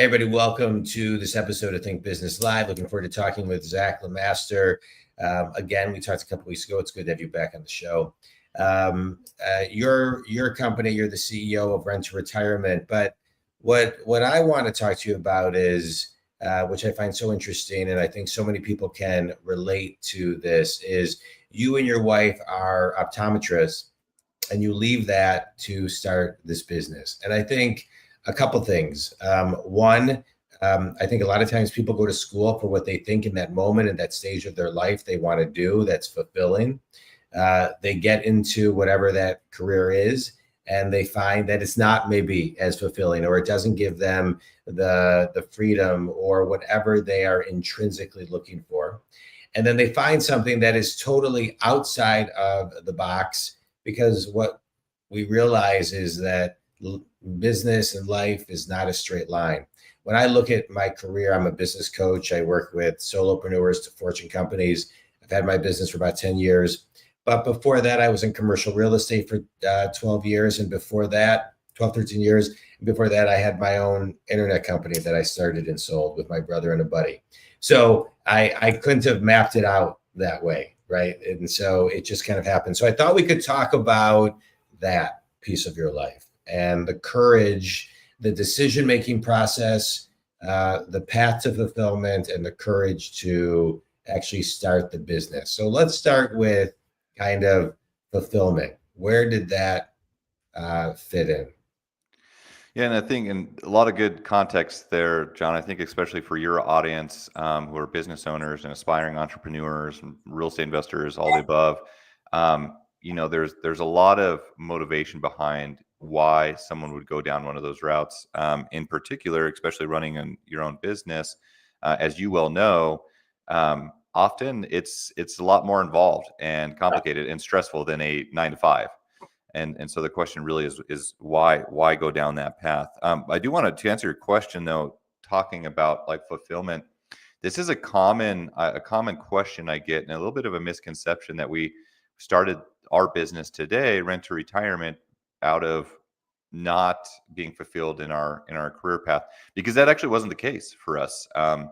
everybody, welcome to this episode of Think Business Live. Looking forward to talking with Zach Lemaster. Again, we talked a couple weeks ago. It's good to have you back on the show. Your company, you're the CEO of Rent to Retirement. But what I want to talk to you about is, which I find so interesting, and I think so many people can relate to this, is you and your wife are optometrists, and you leave that to start this business. And I think a couple things. One, I think a lot of times people go to school for what they think in that moment, in that stage of their life they want to do that's fulfilling. They get into whatever that career is, and they find that it's not maybe as fulfilling, or it doesn't give them the freedom or whatever they are intrinsically looking for. And then they find something that is totally outside of the box, because what we realize is that business and life is not a straight line. When I look at my career, I'm a business coach. I work with solopreneurs to Fortune companies. I've had my business for about 10 years. But before that, I was in commercial real estate for 12 years. And before that, 12, 13 years. And before that, I had my own internet company that I started and sold with my brother and a buddy. So I couldn't have mapped it out that way, right? And so it just kind of happened. So I thought we could talk about that piece of your life and the courage, the decision-making process, the path to fulfillment, and the courage to actually start the business. So let's start with kind of fulfillment. Where did that fit in? Yeah, and I think in a lot of good context there, John. I think especially for your audience who are business owners and aspiring entrepreneurs and real estate investors, all the above, there's a lot of motivation behind why someone would go down one of those routes. In particular, especially running in your own business, as you well know, often it's a lot more involved and complicated and stressful than a 9-to-5. And so the question really is why go down that path? I do want to answer your question though, talking about like fulfillment. This is a common question I get, and a little bit of a misconception that we started our business today, Rent to Retirement, out of not being fulfilled in our career path, because that actually wasn't the case for us. I'm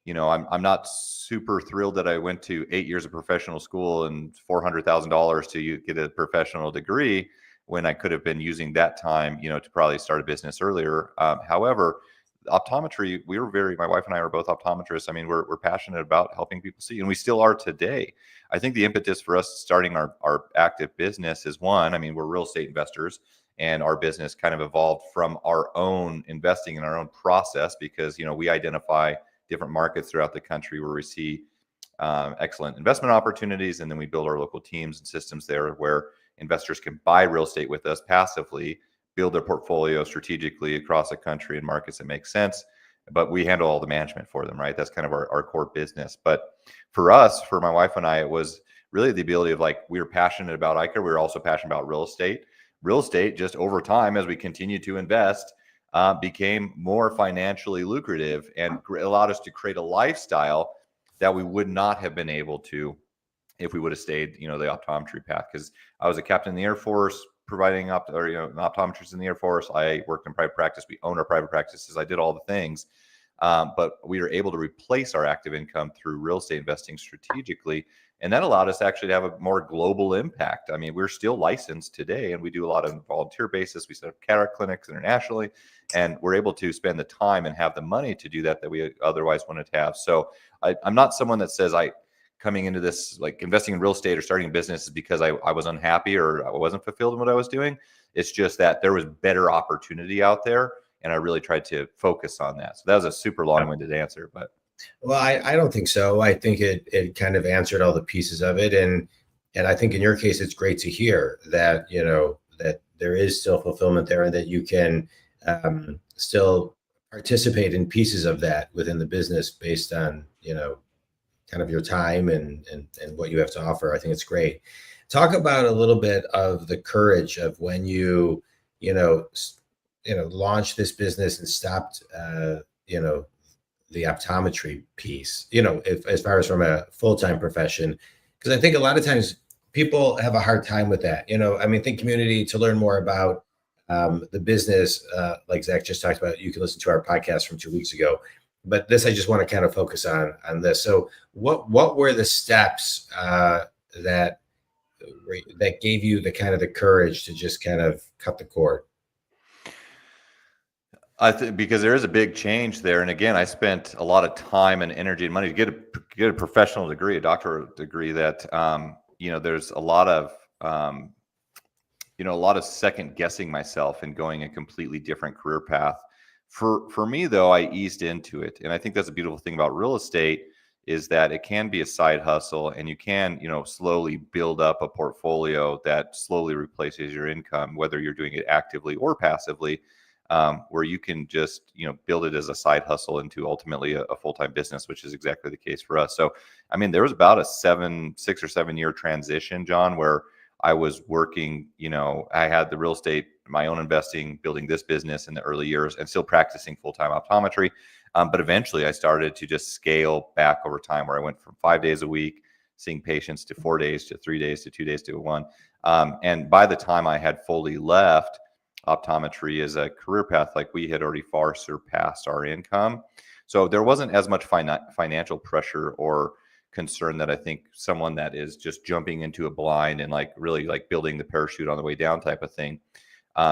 not super thrilled that I went to 8 years of professional school and $400,000 to get a professional degree when I could have been using that time, to probably start a business earlier. However, optometry, my wife and I are both optometrists. I mean, we're passionate about helping people see, and we still are today. I think the impetus for us starting our active business is one, I mean, we're real estate investors, and our business kind of evolved from our own investing in our own process, because, we identify different markets throughout the country where we see excellent investment opportunities. And then we build our local teams and systems there where investors can buy real estate with us passively, build their portfolio strategically across the country in markets that make sense. But we handle all the management for them, right? That's kind of our core business. But for us, for my wife and I, it was really the ability of we were passionate about ICA. We were also passionate about real estate. Real estate, just over time, as we continue to invest, became more financially lucrative and allowed us to create a lifestyle that we would not have been able to if we would have stayed, the optometry path. Because I was a captain in the Air Force, providing an optometrist in the Air Force. I worked in private practice. We owned our private practices. I did all the things, but we were able to replace our active income through real estate investing strategically. And that allowed us actually to have a more global impact. I mean, we're still licensed today, and we do a lot of volunteer basis. We set up cataract clinics internationally, and we're able to spend the time and have the money to do that we otherwise wouldn't have. So I'm not someone that says coming into this, investing in real estate or starting a business is because I was unhappy or I wasn't fulfilled in what I was doing. It's just that there was better opportunity out there, and I really tried to focus on that. So that was a super long-winded answer, but. Well, I don't think so. I think it kind of answered all the pieces of it. And I think in your case, it's great to hear that, that there is still fulfillment there, and that you can still participate in pieces of that within the business based on, kind of your time and what you have to offer. I think it's great. Talk about a little bit of the courage of when you launched this business and stopped, the optometry piece, as far as from a full-time profession, because I think a lot of times people have a hard time with that. Think community, to learn more about the business, like Zach just talked about, you can listen to our podcast from 2 weeks ago. But this, I just want to kind of focus on this. So what were the steps that gave you the kind of the courage to just kind of cut the cord? I think because there is a big change there, and again, I spent a lot of time and energy and money to get a professional degree, a doctorate degree. That there's a lot of a lot of second guessing myself and going a completely different career path. For me, though, I eased into it, and I think that's a beautiful thing about real estate is that it can be a side hustle, and you can slowly build up a portfolio that slowly replaces your income, whether you're doing it actively or passively. Where you can just build it as a side hustle into ultimately a full-time business, which is exactly the case for us. So I mean, there was about a 6 or 7 year transition, John, where I was working, I had the real estate, my own investing, building this business in the early years, and still practicing full-time optometry. But eventually I started to just scale back over time, where I went from 5 days a week seeing patients to 4 days to 3 days to 2 days to 1. And by the time I had fully left optometry as a career path, like we had already far surpassed our income. So there wasn't as much financial pressure or concern that I think someone that is just jumping into a blind and like really like building the parachute on the way down type of thing,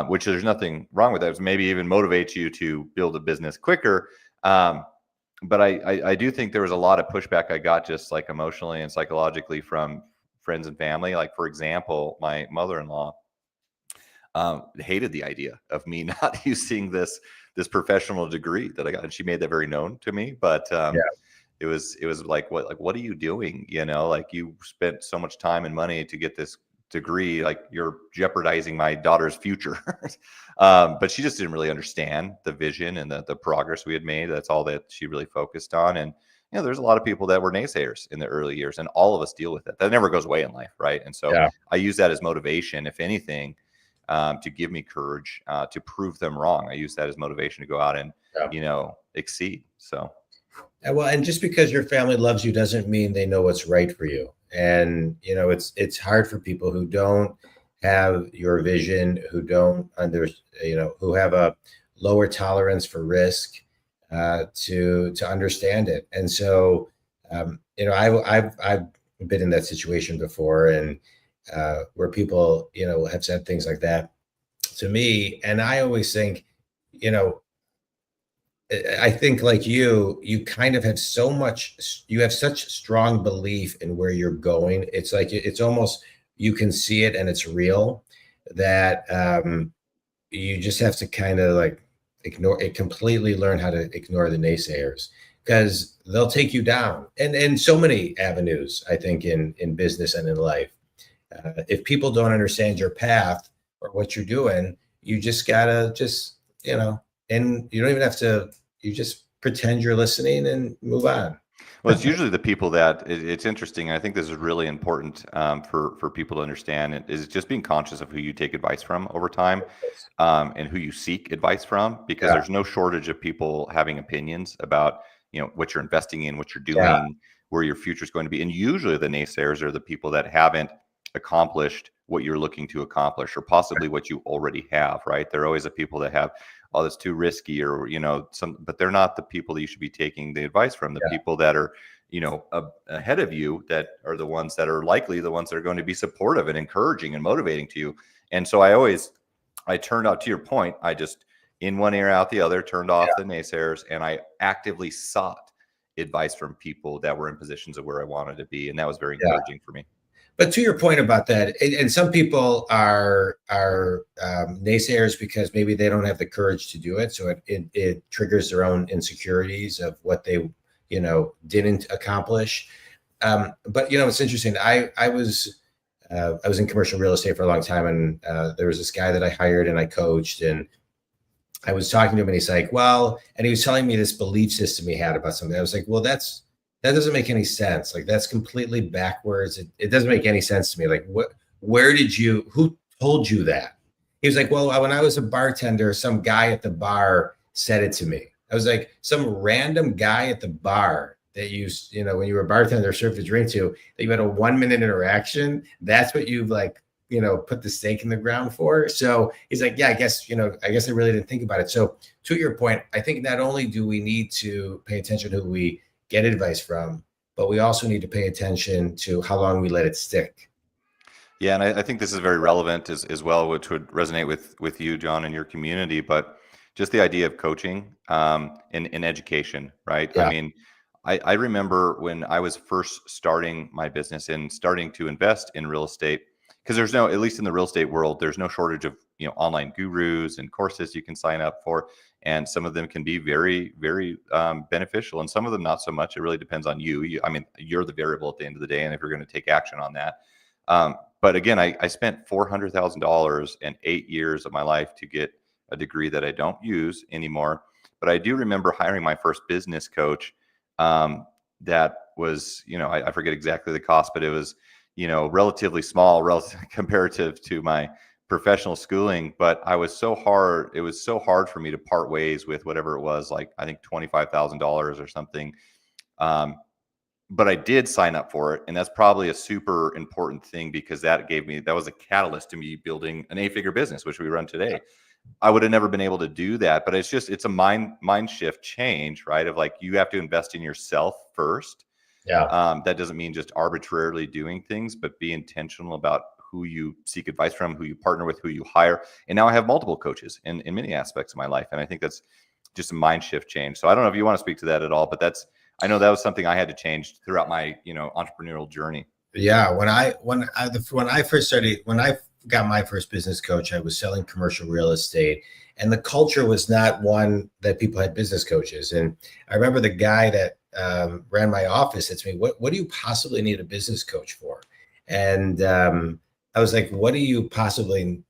which there's nothing wrong with that. It maybe even motivates you to build a business quicker. But I do think there was a lot of pushback I got just like emotionally and psychologically from friends and family. Like, for example, my mother-in-law hated the idea of me not using this professional degree that I got, and she made that very known to me. But it was like, what are you doing? Like, you spent so much time and money to get this degree, like you're jeopardizing my daughter's future. But she just didn't really understand the vision and the progress we had made. That's all that she really focused on. And there's a lot of people that were naysayers in the early years, and all of us deal with it. That never goes away in life, right? And so I use that as motivation, if anything, to give me courage to prove them wrong. I use that as motivation to go out and exceed. So well, and just because your family loves you doesn't mean they know what's right for you. And it's hard for people who don't have your vision, who don't who have a lower tolerance for risk, to understand it. And so I've been in that situation before, and where people, have said things like that to me. And I always think, I think like you kind of have you have such strong belief in where you're going. It's like, it's almost, you can see it and it's real, that you just have to kind of like completely learn how to ignore the naysayers, because they'll take you down. And in so many avenues, I think in business and in life. If people don't understand your path or what you're doing, you just gotta and you don't even have to, you just pretend you're listening and move on. Well, it's usually the people that it's interesting. I think this is really important for people to understand. Is just being conscious of who you take advice from over time, and who you seek advice from, because there's no shortage of people having opinions about what you're investing in, what you're doing, where your future is going to be. And usually the naysayers are the people that haven't accomplished what you're looking to accomplish, or possibly what you already have, right? They're always the people that have, oh, that's too risky, or but they're not the people that you should be taking the advice from. The people that are ahead of you, that are the ones that are likely the ones that are going to be supportive and encouraging and motivating to you. And so I turned out, to your point, I just in one ear out the other, turned off the naysayers, and I actively sought advice from people that were in positions of where I wanted to be, and that was very encouraging for me. But to your point about that, and some people are naysayers because maybe they don't have the courage to do it, so it triggers their own insecurities of what they didn't accomplish. But it's interesting. I was in commercial real estate for a long time, and there was this guy that I hired and I coached, and I was talking to him, and he's like, well, and he was telling me this belief system he had about something. I was like, well, that doesn't make any sense. Like, that's completely backwards. It doesn't make any sense to me. Like, who told you that? He was like, well, when I was a bartender, some guy at the bar said it to me. I was like, some random guy at the bar that when you were a bartender served a drink to, that you had a 1 minute interaction. That's what you've like put the stake in the ground for. So he's like, yeah, I guess I really didn't think about it. So to your point, I think not only do we need to pay attention to who we get advice from, but we also need to pay attention to how long we let it stick. Yeah, and I think this is very relevant as well, which would resonate with you, John, and your community. But just the idea of coaching in education, right? Yeah. I mean, I remember when I was first starting my business and starting to invest in real estate, because there's no, at least in the real estate world, there's no shortage of online gurus and courses you can sign up for, and some of them can be very, very beneficial, and some of them not so much. It really depends on you. I mean, you're the variable at the end of the day, and if you're going to take action on that. But again, I spent $400,000 in 8 years of my life to get a degree that I don't use anymore. But I do remember hiring my first business coach. That was, I forget exactly the cost, but it was, relatively small, relative comparative to my professional schooling. But it was so hard for me to part ways with whatever it was, like I think $25,000 or something. But I did sign up for it. And that's probably a super important thing, because that was a catalyst to me building an 8-figure business, which we run today. I would have never been able to do that, but it's a mind shift change, right? Of like, you have to invest in yourself first. Yeah. That doesn't mean just arbitrarily doing things, but be intentional about who you seek advice from, who you partner with, who you hire. And now I have multiple coaches in many aspects of my life. And I think that's just a mind shift change. So I don't know if you want to speak to that at all, but I know that was something I had to change throughout my, entrepreneurial journey. Yeah. When I got my first business coach, I was selling commercial real estate, and the culture was not one that people had business coaches. And I remember the guy that ran my office said to me, what do you possibly need a business coach for? And I was like, what do you possibly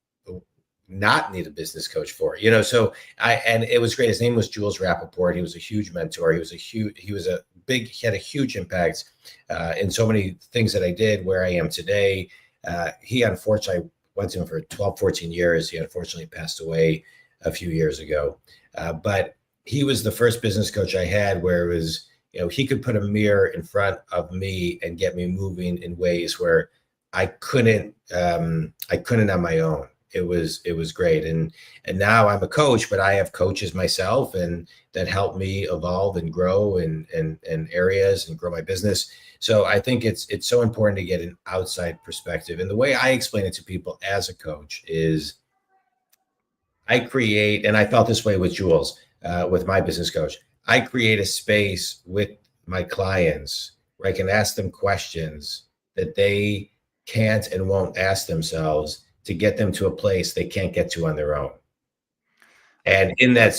not need a business coach for? And it was great. His name was Jules Rappaport. He was a huge mentor. He had a huge impact in so many things that I did, where I am today. He unfortunately, I went to him for 12, 14 years. He unfortunately passed away a few years ago. But he was the first business coach I had where it was, he could put a mirror in front of me and get me moving in ways where I couldn't on my own. It was great. And now I'm a coach, but I have coaches myself, and that help me evolve and grow in areas and grow my business. So I think it's so important to get an outside perspective. And the way I explain it to people as a coach is I create, and I felt this way with Jules, with my business coach, I create a space with my clients where I can ask them questions that they can't and won't ask themselves, to get them to a place they can't get to on their own. And in that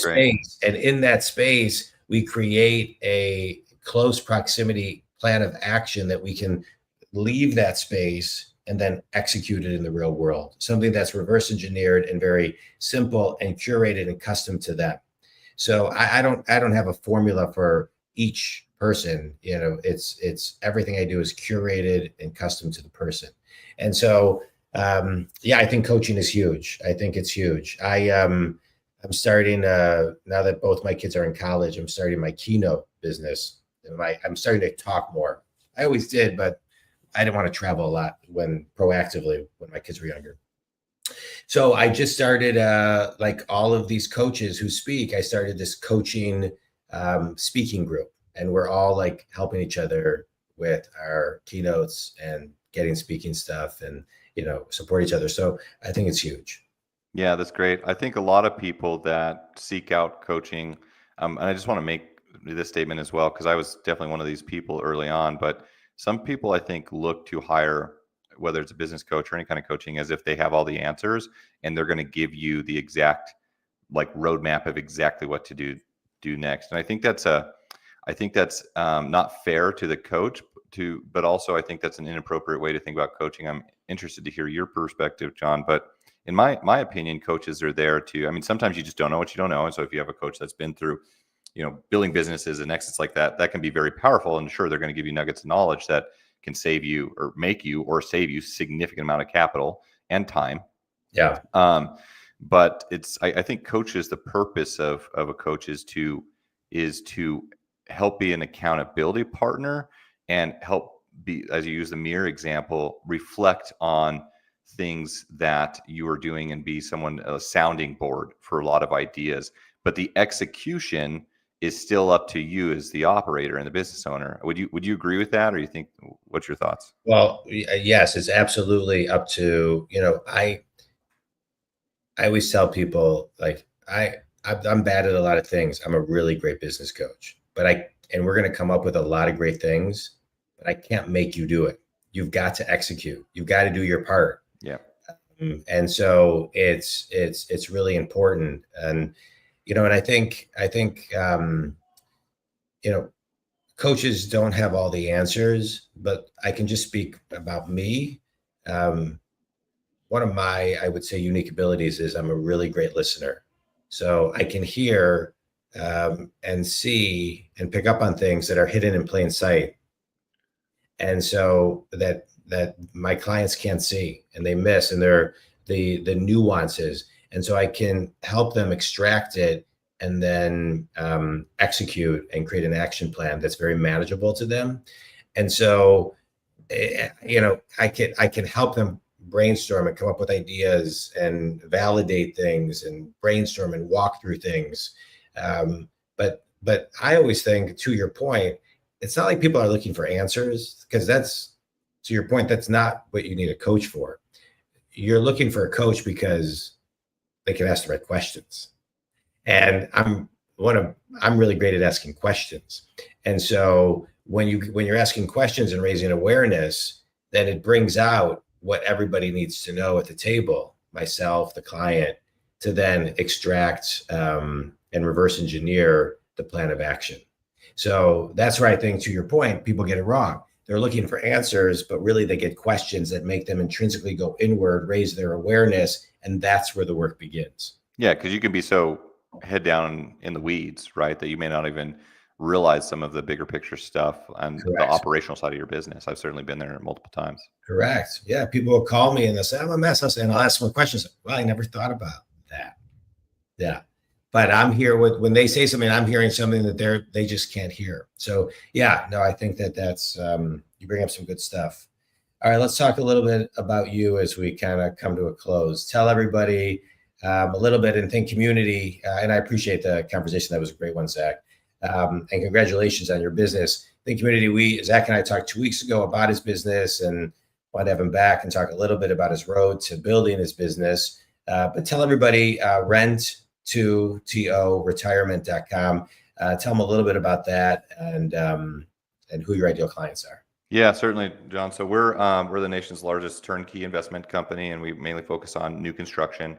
space, we create a close proximity plan of action that we can leave that space and then execute it in the real world. Something that's reverse engineered and very simple and curated and custom to them. So I don't have a formula for each person. It's everything I do is curated and custom to the person. And so I think coaching is huge. I think it's huge. I'm starting now that both my kids are in college, I'm starting my keynote business. I'm starting to talk more. I always did, but I didn't want to travel a lot proactively when my kids were younger. So I just started, like all of these coaches who speak, I started this coaching speaking group, and we're all like helping each other with our keynotes and getting speaking stuff, and support each other. So I think it's huge. Yeah, that's great. I think a lot of people that seek out coaching, and I just want to make this statement as well, because I was definitely one of these people early on, but some people I think look to hire, whether it's a business coach or any kind of coaching, as if they have all the answers and they're going to give you the exact like roadmap of exactly what to do next. And I think that's not fair to the coach, but also I think that's an inappropriate way to think about coaching. I'm interested to hear your perspective, John. But in my opinion, coaches are there to, I mean, sometimes you just don't know what you don't know. And so if you have a coach that's been through, building businesses and exits like that, that can be very powerful. And sure, they're going to give you nuggets of knowledge that can save you or make you or save you significant amount of capital and time. Yeah. But I think coaches, the purpose of a coach is to help be an accountability partner and help be, as you use the mirror example, reflect on things that you are doing and be a sounding board for a lot of ideas. But the execution is still up to you as the operator and the business owner. Would you agree with that, or you think, what's your thoughts? Well, yes, it's absolutely up to, I always tell people, like, I'm bad at a lot of things. I'm a really great business coach, and we're going to come up with a lot of great things, but I can't make you do it. You've got to execute. You've got to do your part. Yeah. And so it's really important. And, and I think, coaches don't have all the answers, but I can just speak about me. One of my, I would say, unique abilities is I'm a really great listener. So I can hear and see and pick up on things that are hidden in plain sight. And so that my clients can't see and they miss, and they're the nuances. And so I can help them extract it and then execute and create an action plan that's very manageable to them. And so, I can help them brainstorm and come up with ideas and validate things and brainstorm and walk through things. But I always think, to your point, it's not like people are looking for answers, because that's, to your point, that's not what you need a coach for. You're looking for a coach because they can ask the right questions. And I'm really great at asking questions. And so when you're asking questions and raising awareness, then it brings out what everybody needs to know at the table, myself, the client, to then extract and reverse engineer the plan of action. So that's where I think, to your point, people get it wrong. They're looking for answers, but really they get questions that make them intrinsically go inward, raise their awareness, and that's where the work begins. Yeah, because you can be so head down in the weeds, right, that you may not even realize some of the bigger picture stuff on the operational side of your business. I've certainly been there multiple times. Correct. Yeah, people will call me and they'll say, I'm a mess. And I'll ask them questions. Well, I never thought about that. Yeah. But I'm here when they say something, I'm hearing something that they just can't hear. So yeah, no, I think that's, you bring up some good stuff. All right, let's talk a little bit about you as we kind of come to a close. Tell everybody a little bit, and Think Community. And I appreciate the conversation. That was a great one, Zach. And congratulations on your business. Think Community, Zach and I talked 2 weeks ago about his business, and want to have him back and talk a little bit about his road to building his business. But tell everybody, rent2toretirement.com. Tell them a little bit about that and who your ideal clients are. Yeah, certainly, John. So we're the nation's largest turnkey investment company, and we mainly focus on new construction.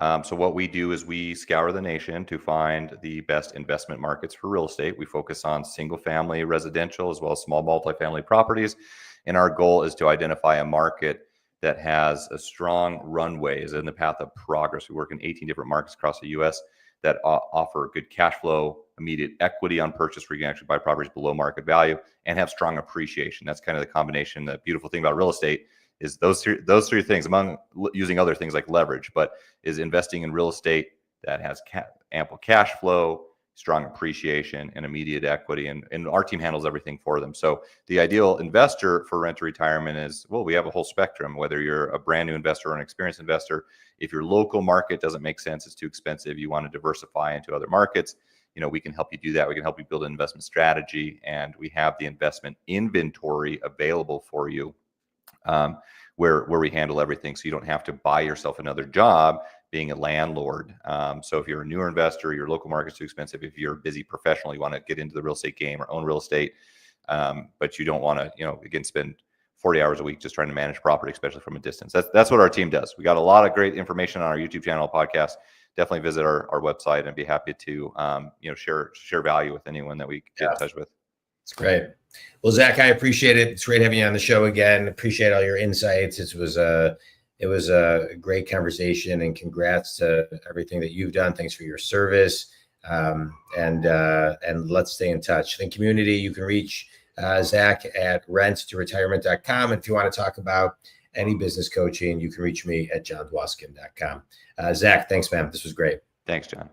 So what we do is we scour the nation to find the best investment markets for real estate. We focus on single family residential as well as small multifamily properties. And our goal is to identify a market that has a strong runway, is in the path of progress. We work in 18 different markets across the U.S. that offer good cash flow, immediate equity on purchase, where you can actually buy properties below market value and have strong appreciation. That's kind of the combination. The beautiful thing about real estate is those three things, among using other things like leverage, but is investing in real estate that has ample cash flow, strong appreciation, and immediate equity. And our team handles everything for them. So the ideal investor for rent to retirement is, well, we have a whole spectrum, whether you're a brand new investor or an experienced investor. If your local market doesn't make sense, it's too expensive, you want to diversify into other markets, we can help you do that. We can help you build an investment strategy, and we have the investment inventory available for you, where we handle everything. So you don't have to buy yourself another job being a landlord. So if you're a newer investor, your local market's too expensive. If you're a busy professional, you want to get into the real estate game or own real estate, but you don't want to, again, spend 40 hours a week just trying to manage property, especially from a distance. That's what our team does. We got a lot of great information on our YouTube channel, podcast. Definitely visit our website, and be happy to share value with anyone that we get in touch with. It's great. Well, Zach, I appreciate it. It's great having you on the show again. Appreciate all your insights. It was a great conversation, and congrats to everything that you've done. Thanks for your service. And let's stay in touch. Think Community, you can reach Zach at rent2retirement.com. And if you want to talk about any business coaching, you can reach me at jondwoskin.com. Zach, thanks, man. This was great. Thanks, John.